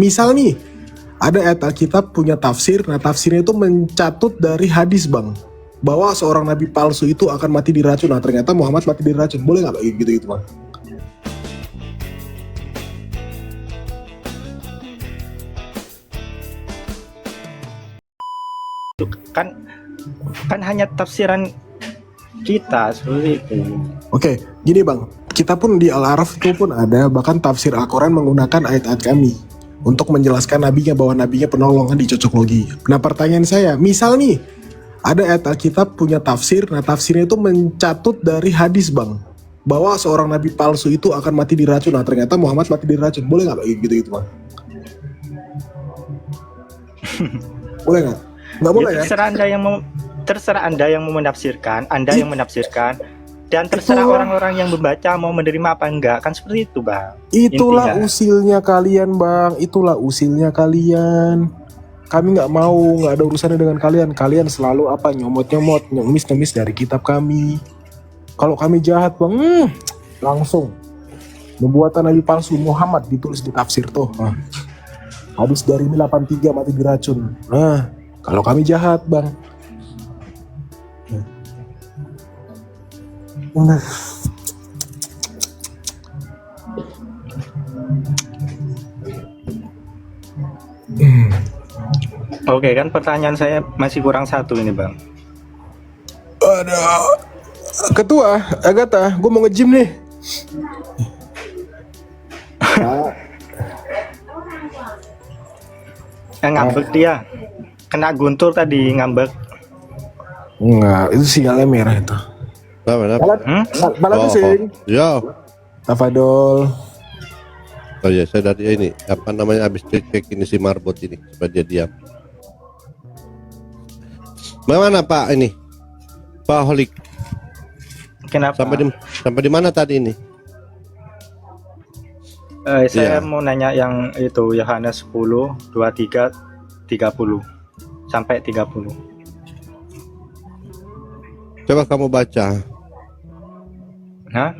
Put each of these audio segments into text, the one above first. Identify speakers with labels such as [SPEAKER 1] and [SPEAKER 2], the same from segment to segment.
[SPEAKER 1] Misal nih, ada ayat Alkitab punya tafsir, nah tafsirnya itu mencatut dari hadis bang, bahwa seorang nabi palsu itu akan mati diracun. Nah ternyata Muhammad mati diracun, boleh nggak gitu bang?
[SPEAKER 2] Kan hanya tafsiran kita seperti itu.
[SPEAKER 1] Oke, gini bang, kita pun di Al-Araf itu pun ada, bahkan tafsir Al-Quran menggunakan ayat-ayat kami untuk menjelaskan nabinya bahwa nabinya penolong, kan dicocok logi. Nah pertanyaan saya, misal nih, ada ayat Alkitab punya tafsir, nah tafsirnya itu mencatut dari hadis bang, bahwa seorang nabi palsu itu akan mati diracun. Nah ternyata Muhammad mati diracun, boleh nggak gitu bang? Boleh nggak? Nggak boleh ya?
[SPEAKER 2] Terserah anda yang mau menafsirkan, yang menafsirkan, dan terserah orang-orang yang membaca mau menerima apa enggak, kan seperti itu bang.
[SPEAKER 1] Itulah
[SPEAKER 2] Intinya.
[SPEAKER 1] usilnya kalian bang, itulah usilnya kalian. Kami nggak mau, nggak ada urusannya dengan kalian. Kalian selalu apa, nyomot-nyomot, ngemis-ngemis dari kitab kami. Kalau kami jahat bang, langsung nubuatan nabi palsu Muhammad ditulis di tafsir tuh. Nah, hadis dari 83 mati diracun. Nah, kalau kami jahat bang. Nah.
[SPEAKER 2] Oke, kan pertanyaan saya masih kurang satu ini bang.
[SPEAKER 1] Ada ketua Agatha, gue mau nge-gym nih.
[SPEAKER 2] Ngambek dia, kena guntur tadi ngambek.
[SPEAKER 1] Enggak, itu sinyalnya merah itu. Malam sing.
[SPEAKER 3] Ya.
[SPEAKER 1] Tafadol.
[SPEAKER 3] Oh ya, saya dari ini apa namanya habis cek ini si marbot ini supaya dia diam. Mana Pak ini? Pak Holik.
[SPEAKER 2] Kenapa?
[SPEAKER 3] Sampai di mana tadi ini?
[SPEAKER 2] Saya mau nanya yang itu Yohanes 10, 23, 30 sampai 30.
[SPEAKER 3] Coba kamu baca.
[SPEAKER 2] Hah?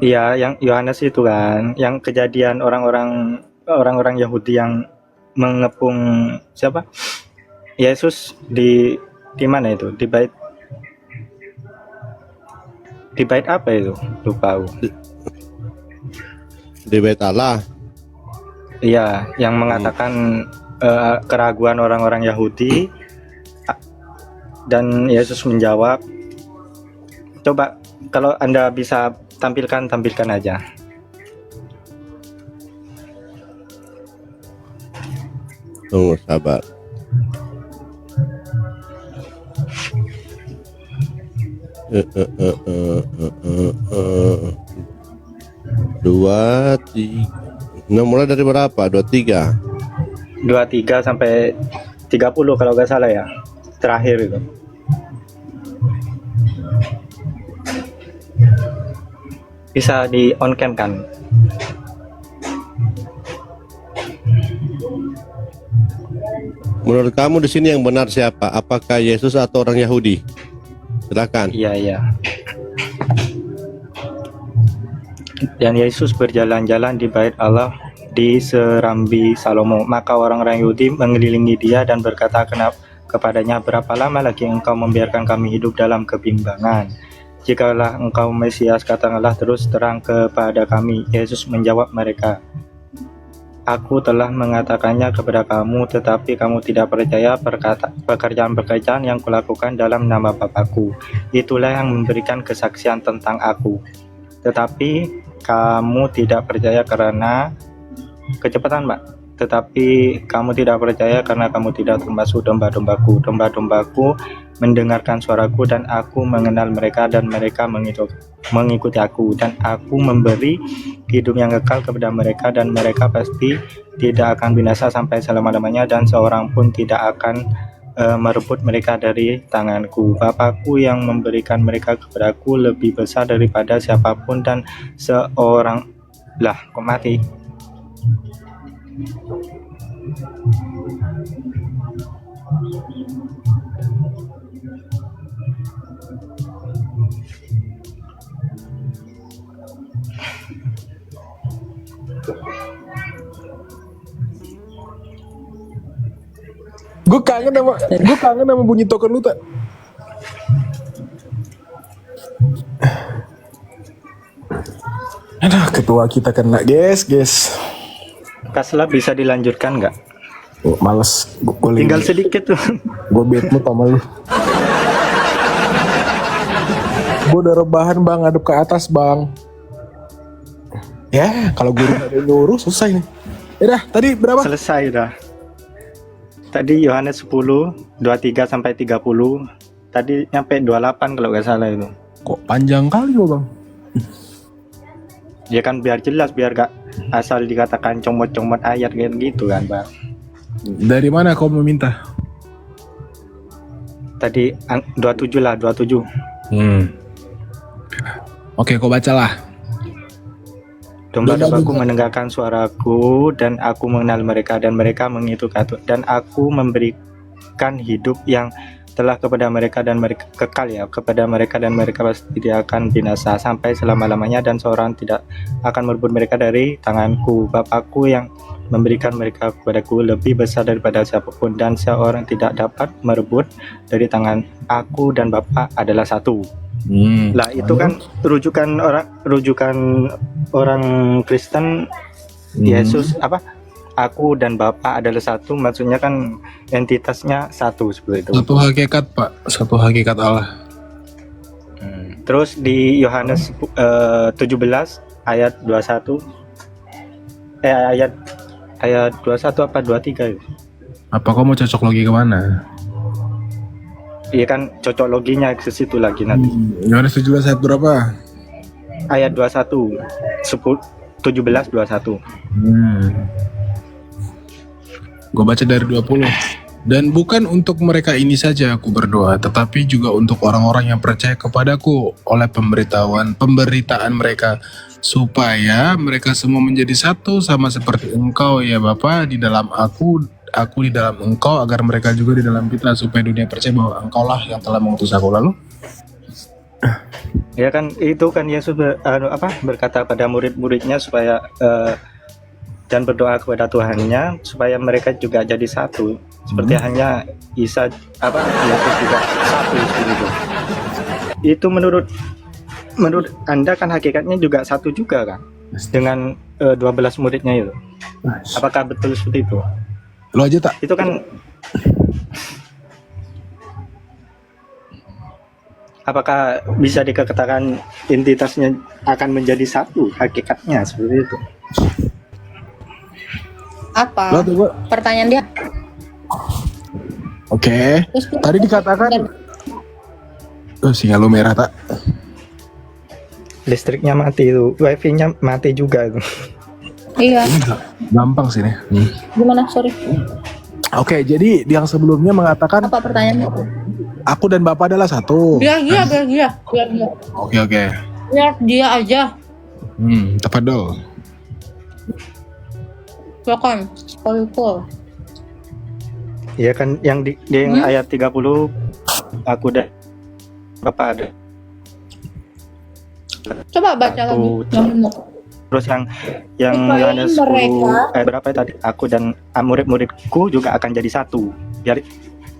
[SPEAKER 2] Iya, yang Yohanes itu kan, yang kejadian orang-orang Yahudi yang mengepung siapa? Yesus di mana itu? Di bait apa itu? Lupa aku.
[SPEAKER 3] Di Bait Allah.
[SPEAKER 2] Iya, yang mengatakan keraguan orang-orang Yahudi, dan Yesus menjawab. Coba kalau Anda bisa tampilkan aja.
[SPEAKER 3] Tunggu sabar. Dua, tiga. Nah, mulai dari berapa? 23
[SPEAKER 2] sampai 30 kalau nggak salah ya. Terakhir itu. Bisa di on cam kan?
[SPEAKER 3] Menurut kamu di sini yang benar siapa? Apakah Yesus atau orang Yahudi? Silakan.
[SPEAKER 2] Iya. Dan Yesus berjalan-jalan di bait Allah di serambi Salomo. Maka orang-orang Yahudi mengelilingi dia dan berkata kepadanya, berapa lama lagi engkau membiarkan kami hidup dalam kebimbangan? Jikalau engkau Mesias, katakanlah terus terang kepada kami. Yesus menjawab mereka, aku telah mengatakannya kepada kamu, tetapi kamu tidak percaya. Pekerjaan-pekerjaan yang kulakukan dalam nama Bapakku, itulah yang memberikan kesaksian tentang aku. Tetapi kamu tidak percaya karena kecepatan, Mbak. Tetapi kamu tidak percaya karena kamu tidak termasuk domba-dombaku. Domba-dombaku mendengarkan suaraku, dan aku mengenal mereka, dan mereka mengikuti aku, dan aku memberi hidup yang kekal kepada mereka, dan mereka pasti tidak akan binasa sampai selama-lamanya, dan seorang pun tidak akan merebut mereka dari tanganku. Bapakku yang memberikan mereka kepadaku lebih besar daripada siapapun, dan seorang kok mati.
[SPEAKER 1] Gue kangen sama bunyi token lu tak. Aduh, ketua kita kena, guys.
[SPEAKER 2] Kaslah bisa dilanjutkan nggak?
[SPEAKER 1] Oh, males. Gue
[SPEAKER 2] Tinggal sedikit tuh.
[SPEAKER 1] gue bete sama lu. Gue udah rebahan bang, ngadep ke atas bang. Ya, kalau guru ada yang nyuruh susah ini. Yaudah, tadi berapa?
[SPEAKER 2] Selesai udah. Tadi Yohanes 10, 23 sampai 30. Tadi nyampe 28 kalau nggak salah itu.
[SPEAKER 1] Kok panjang kali lo bang?
[SPEAKER 2] Ya kan biar jelas, biar gak asal dikatakan comot-comot ayat kayak gitu kan bang.
[SPEAKER 1] Dari mana kau meminta?
[SPEAKER 2] Tadi 27 lah, 27.
[SPEAKER 1] Oke, kau bacalah.
[SPEAKER 2] Domba-dombaku mendengarkan suaraku dan aku mengenal mereka dan mereka mengikuti aku, dan aku memberikan hidup yang telah kepada mereka dan mereka kekal ya kepada mereka, dan mereka pasti tidak akan binasa sampai selama-lamanya, dan seorang tidak akan merebut mereka dari tanganku. Bapakku yang memberikan mereka kepadaku lebih besar daripada siapapun, dan seorang tidak dapat merebut dari tangan aku, dan Bapa adalah satu. Lah itu kan rujukan orang Kristen. Yesus apa? Aku dan Bapa adalah satu, maksudnya kan entitasnya satu seperti itu.
[SPEAKER 1] Satu hakikat pak, satu hakikat Allah.
[SPEAKER 2] Terus di Yohanes 17 ayat 21 ayat 21 apa 23 itu?
[SPEAKER 1] Apa kau mau cocok logi kemana?
[SPEAKER 2] Iya kan cocok loginya ke situ lagi nanti.
[SPEAKER 1] Yohanes 17 ayat berapa?
[SPEAKER 2] Ayat 21 17 21.
[SPEAKER 1] Gue baca dari 20. Dan bukan untuk mereka ini saja aku berdoa, tetapi juga untuk orang-orang yang percaya kepadaku oleh pemberitaan mereka, supaya mereka semua menjadi satu sama seperti Engkau ya Bapa di dalam aku di dalam Engkau, agar mereka juga di dalam kita, supaya dunia percaya bahwa Engkaulah yang telah mengutus aku. Lalu
[SPEAKER 2] Ya kan itu kan Yesus berkata pada murid-muridnya supaya dan berdoa kepada Tuhannya supaya mereka juga jadi satu, seperti hanya Yesus juga satu gitu. Itu menurut Anda kan hakikatnya juga satu juga kan dengan 12 muridnya itu. Apakah betul seperti itu?
[SPEAKER 1] lo aja tak?
[SPEAKER 2] Itu kan apakah bisa dikatakan entitasnya akan menjadi satu hakikatnya seperti itu?
[SPEAKER 4] Apa?
[SPEAKER 1] Lo tuh gua.
[SPEAKER 4] Pertanyaan dia.
[SPEAKER 1] Oke. Tadi dikatakan sinyal lo merah tak?
[SPEAKER 2] Listriknya mati itu, wifi-nya mati juga itu.
[SPEAKER 4] Iya.
[SPEAKER 1] Gampang sih nih.
[SPEAKER 4] Gimana? Sorry.
[SPEAKER 1] Oke, jadi yang sebelumnya mengatakan
[SPEAKER 4] Apa pertanyaannya?
[SPEAKER 1] aku dan Bapak adalah satu.
[SPEAKER 4] Biar dia.
[SPEAKER 1] Oke.
[SPEAKER 4] Biar dia aja.
[SPEAKER 1] Tepat dong.
[SPEAKER 4] Silakan. Sekali-kali.
[SPEAKER 2] Iya kan yang di yang ayat 30 aku dan Bapak ada.
[SPEAKER 4] Coba baca lagi. Yang benar.
[SPEAKER 2] Terus yang
[SPEAKER 4] Supaya
[SPEAKER 2] Yohanes 10
[SPEAKER 4] mereka-
[SPEAKER 2] berapa tadi? Aku dan murid-muridku juga akan jadi satu. Biar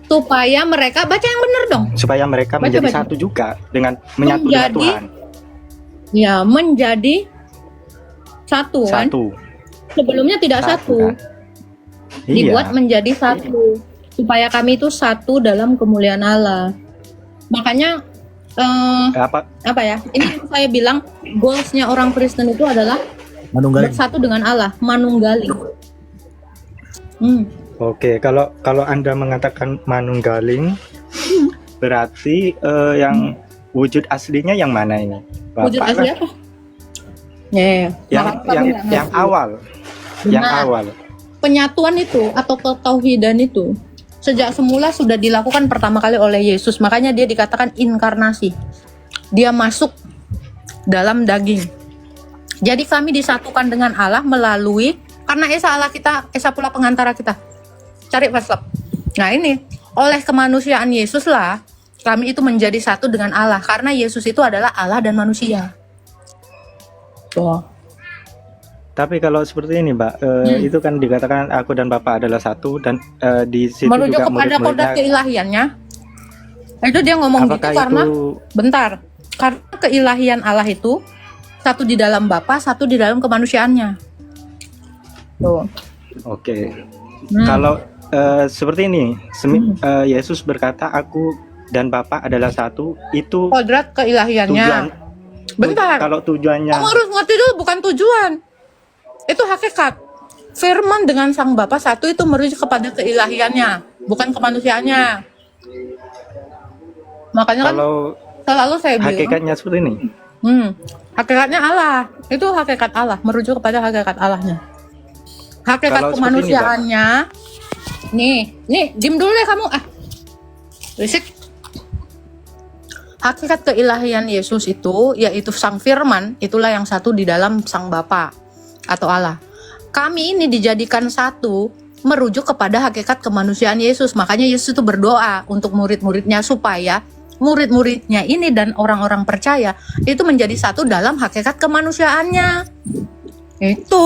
[SPEAKER 4] Supaya mereka baca yang benar dong.
[SPEAKER 2] supaya mereka
[SPEAKER 4] Baca,
[SPEAKER 2] menjadi
[SPEAKER 4] baca.
[SPEAKER 2] satu juga dengan menyatu dengan
[SPEAKER 4] Menjadi
[SPEAKER 2] Tuhan.
[SPEAKER 4] Ya, menjadi satu kan?
[SPEAKER 2] Satu.
[SPEAKER 4] Sebelumnya tidak satu.
[SPEAKER 2] Kan?
[SPEAKER 4] Dibuat
[SPEAKER 2] Iya.
[SPEAKER 4] menjadi satu. Supaya kami itu satu dalam kemuliaan Allah. Makanya apa ya? Ini yang saya bilang goalsnya orang Kristen itu adalah
[SPEAKER 1] Manunggaling.
[SPEAKER 4] bersatu dengan Allah, manunggaling.
[SPEAKER 2] Oke, kalau Anda mengatakan manunggaling, berarti yang wujud aslinya yang mana ini?
[SPEAKER 4] Wujud
[SPEAKER 2] Bapak
[SPEAKER 4] asli
[SPEAKER 2] kah?
[SPEAKER 4] apa? Ya,
[SPEAKER 2] Yang awal. Yang
[SPEAKER 4] Benar.
[SPEAKER 2] awal.
[SPEAKER 4] Penyatuan itu atau ketauhidan itu sejak semula sudah dilakukan pertama kali oleh Yesus. Makanya dia dikatakan inkarnasi. Dia masuk dalam daging. Jadi kami disatukan dengan Allah melalui, karena Esa Allah kita, Esa pula pengantara kita. Cari paslap. Nah ini, oleh kemanusiaan Yesus lah, kami itu menjadi satu dengan Allah. Karena Yesus itu adalah Allah dan manusia. Tuh.
[SPEAKER 2] Tapi kalau seperti ini, Mbak, itu kan dikatakan aku dan Bapa adalah satu, dan di situ
[SPEAKER 4] Merujuk
[SPEAKER 2] juga
[SPEAKER 4] kepada kodrat
[SPEAKER 2] murid-muridnya.
[SPEAKER 4] keilahiannya. Itu dia ngomong gitu
[SPEAKER 2] Apakah
[SPEAKER 4] karena
[SPEAKER 2] itu
[SPEAKER 4] bentar, karena keilahian Allah itu satu di dalam Bapa, satu di dalam kemanusiaannya. Tuh.
[SPEAKER 2] oke? Kalau seperti ini, Yesus berkata, aku dan Bapa adalah satu. Itu
[SPEAKER 4] Kodrat keilahiannya.
[SPEAKER 2] tujuan.
[SPEAKER 4] Bentar.
[SPEAKER 2] Kalau tujuannya,
[SPEAKER 4] Kamu harus ngerti dulu, bukan tujuan. Itu hakikat. Firman dengan Sang Bapa satu itu merujuk kepada keilahiannya, bukan kemanusiaannya. Makanya kan
[SPEAKER 2] kalau
[SPEAKER 4] selalu saya bilang,
[SPEAKER 2] hakikatnya seperti ini.
[SPEAKER 4] hakikatnya Allah. Itu hakikat Allah, merujuk kepada hakikat Allahnya. Hakikat
[SPEAKER 2] Kalau seperti ini,
[SPEAKER 4] kemanusiaannya, nih, diem dulu deh kamu. Berisik. Hakikat keilahian Yesus itu, yaitu Sang Firman, itulah yang satu di dalam Sang Bapa atau Allah. Kami ini dijadikan satu, merujuk kepada hakikat kemanusiaan Yesus. Makanya Yesus itu berdoa untuk murid-muridnya supaya murid-muridnya ini dan orang-orang percaya itu menjadi satu dalam hakikat kemanusiaannya. Itu.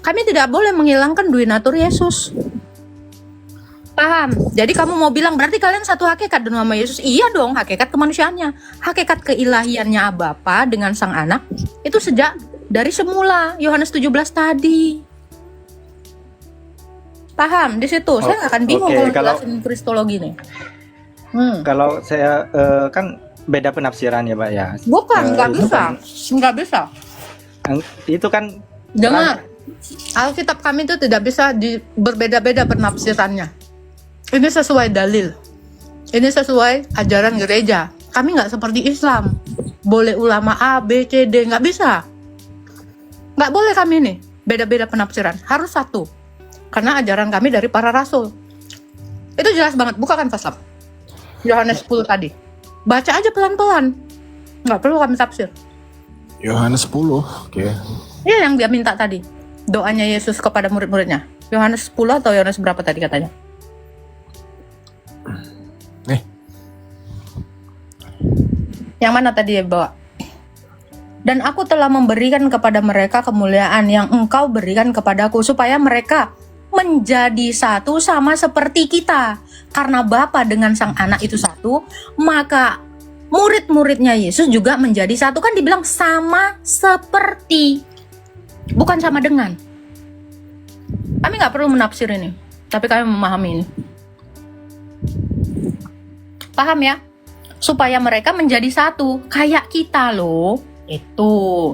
[SPEAKER 4] Kami tidak boleh menghilangkan dui natur Yesus. Paham? Jadi kamu mau bilang berarti kalian satu hakikat dengan nama Yesus? Iya dong, hakikat kemanusiaannya. Hakikat keilahiannya Bapa dengan Sang Anak itu sejak dari semula, Yohanes 17 tadi. Paham? Di situ. Saya nggak akan bingung kalau jelasin kristologi nih.
[SPEAKER 2] Kalau saya kan beda penafsiran ya, Pak ya.
[SPEAKER 4] Bukan, nggak bisa. Nggak bisa.
[SPEAKER 2] Itu kan
[SPEAKER 4] Dengar, Alkitab kami itu tidak bisa berbeda-beda penafsirannya. Ini sesuai dalil. Ini sesuai ajaran gereja. Kami nggak seperti Islam. Boleh ulama A, B, C, D, nggak bisa. Nggak boleh kami nih beda-beda penafsiran. Harus satu. Karena ajaran kami dari para rasul. Itu jelas banget. Bukakan pasal Yohanes 10 tadi. Baca aja pelan-pelan. Nggak perlu kami tafsir.
[SPEAKER 1] Yohanes 10. Oke.
[SPEAKER 4] Iya yang dia minta tadi. Doanya Yesus kepada murid-muridnya. Yohanes 10 atau Yohanes berapa tadi katanya?
[SPEAKER 1] Nih.
[SPEAKER 4] Yang mana tadi ya bawa? Dan aku telah memberikan kepada mereka kemuliaan yang engkau berikan kepadaku, supaya mereka menjadi satu sama seperti kita. Karena Bapa dengan Sang Anak itu satu, maka murid-muridnya Yesus juga menjadi satu. Kan dibilang sama seperti, bukan sama dengan. Kami nggak perlu menafsir ini, tapi kami memahami ini. Paham ya? Supaya mereka menjadi satu, kayak kita loh. Itu.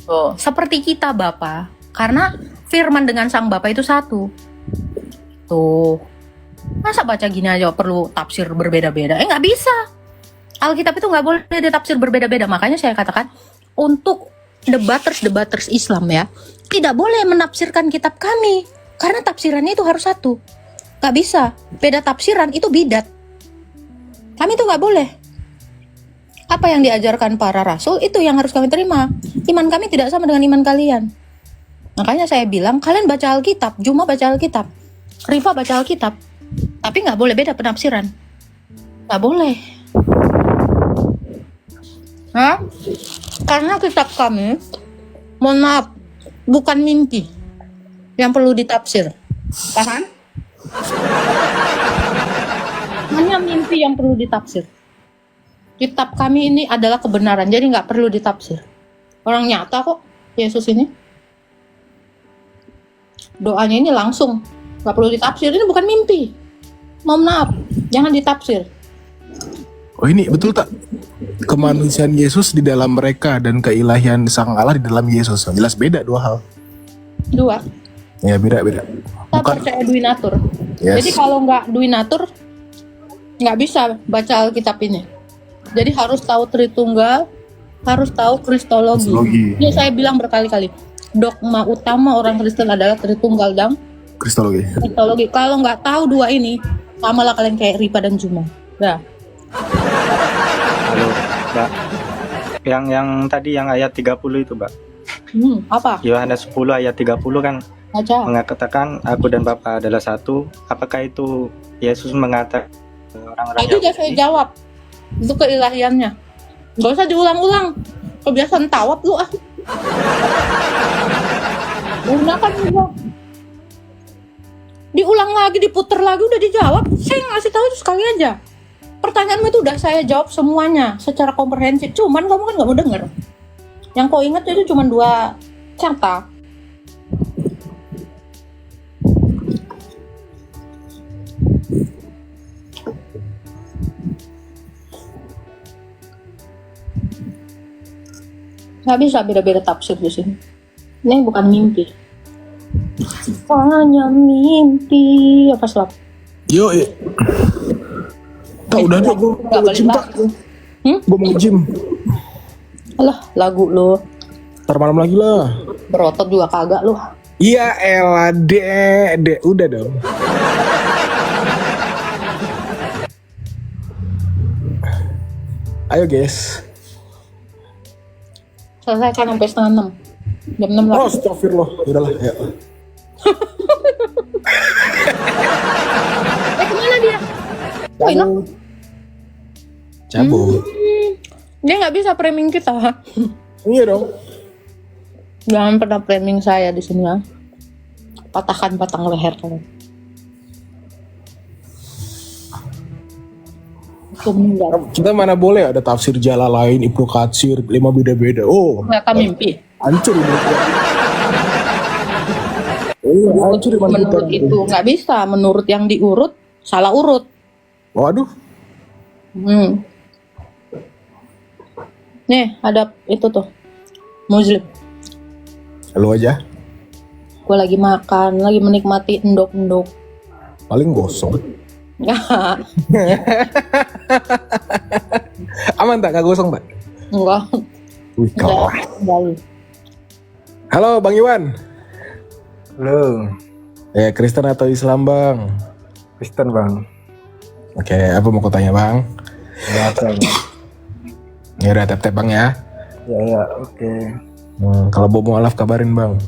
[SPEAKER 4] Tuh, seperti kita Bapa. Karena firman dengan Sang Bapa itu satu. Tuh. Masa baca gini aja perlu tafsir berbeda-beda? Nggak bisa. Alkitab itu nggak boleh ditafsir berbeda-beda. Makanya saya katakan, untuk debaters Islam ya, tidak boleh menafsirkan kitab kami. Karena tafsirannya itu harus satu. Nggak bisa. Beda tafsiran itu bidat. Kami itu nggak boleh. Apa yang diajarkan para rasul itu yang harus kami terima. Iman kami tidak sama dengan iman kalian. Makanya saya bilang kalian baca Alkitab, Juma baca Alkitab, Rifa baca Alkitab, tapi nggak boleh beda penafsiran. Nggak boleh. Hah? Karena kitab kami, mohon maaf, bukan mimpi yang perlu ditafsir. Paham? Hanya mimpi yang perlu ditafsir. Kitab kami ini adalah kebenaran, jadi nggak perlu ditafsir. Orang nyata kok Yesus ini. Doanya ini langsung, nggak perlu ditafsir. Ini bukan mimpi. Mohon maaf, jangan ditafsir.
[SPEAKER 1] Oh ini betul tak? Kemanusiaan Yesus di dalam mereka dan keilahian Sang Allah di dalam Yesus. Jelas beda dua hal.
[SPEAKER 4] Dua.
[SPEAKER 1] Ya beda-beda.
[SPEAKER 4] Kita percaya dui natur.
[SPEAKER 1] Yes.
[SPEAKER 4] Jadi kalau nggak dui natur, nggak bisa baca Alkitab ini. Jadi harus tahu Tritunggal, harus tahu Kristologi. Ini saya bilang berkali-kali. Dogma utama orang Kristen adalah Tritunggal dan
[SPEAKER 1] Kristologi.
[SPEAKER 4] Kalau nggak tahu dua ini, samalah kalian kayak Ripa dan Juma. Ya.
[SPEAKER 2] Halo, Mbak. Yang tadi yang ayat 30 itu, Mbak.
[SPEAKER 4] Apa?
[SPEAKER 2] Yohanes 10 ayat 30 kan
[SPEAKER 4] Baca.
[SPEAKER 2] mengatakan aku dan Bapa adalah satu. Apakah itu Yesus mengatakan orang-orang
[SPEAKER 4] Itu udah saya jawab. Itu keilahiannya. Gak usah diulang-ulang. Kebiasaan tawab lu ah. Gunakan juga. Diulang lagi, diputer lagi, udah dijawab. Saya ngasih tahu itu sekali aja. Pertanyaanmu itu udah saya jawab semuanya secara komprehensif. Cuman kamu kan nggak mau denger. Yang kau ingat itu cuma 2 kata. Nggak bisa beda-beda tafsir di sini. Ini bukan mimpi. Hanya mimpi. Apa selap?
[SPEAKER 1] Yo, tak udah deh, gue
[SPEAKER 4] Nggak
[SPEAKER 1] mau
[SPEAKER 4] balik
[SPEAKER 1] gym tak.
[SPEAKER 4] lagi.
[SPEAKER 1] Gue mau gym.
[SPEAKER 4] Alah, lagu lo.
[SPEAKER 1] Ntar malam lagi lah.
[SPEAKER 4] Berotot juga kagak lo.
[SPEAKER 1] Iya elah dek, udah dong. Ayo guys.
[SPEAKER 4] Selesaikan sampai setengah 6. Jam 6
[SPEAKER 1] Oh,
[SPEAKER 4] lagi.
[SPEAKER 1] astagfirullah. Yaudahlah, ya.
[SPEAKER 4] Kemana dia? Oh, hilang.
[SPEAKER 1] Cabut.
[SPEAKER 4] Dia nggak bisa framing kita.
[SPEAKER 1] Iya dong.
[SPEAKER 4] Jangan pernah framing saya di sini ya. Patahkan batang leher kalian.
[SPEAKER 1] Kita mana boleh ada tafsir Jalalain, Ibnu Katsir, 5 beda-beda. Oh,
[SPEAKER 4] Ternyata mimpi.
[SPEAKER 1] hancur iman kita. Hancur iman kita.
[SPEAKER 4] Menurut itu nggak bisa. Menurut yang diurut salah urut.
[SPEAKER 1] Waduh.
[SPEAKER 4] Nih ada itu tuh Muslim.
[SPEAKER 1] Lu aja.
[SPEAKER 4] Gue lagi makan, lagi menikmati endok-endok.
[SPEAKER 1] Paling gosong. Aman tak? Gak gosong tak?
[SPEAKER 4] Enggak.
[SPEAKER 1] Wih, kalah.
[SPEAKER 4] Enggak.
[SPEAKER 1] Halo Bang Iwan.
[SPEAKER 5] Halo,
[SPEAKER 1] Kristen atau Islam Bang?
[SPEAKER 5] Kristen bang.
[SPEAKER 1] Oke, apa mau kau tanya Bang?
[SPEAKER 5] Biasa bang.
[SPEAKER 1] Ya udah tap-tap Bang ya.
[SPEAKER 5] Ya, oke.
[SPEAKER 1] Kalau mau mualaf kabarin Bang.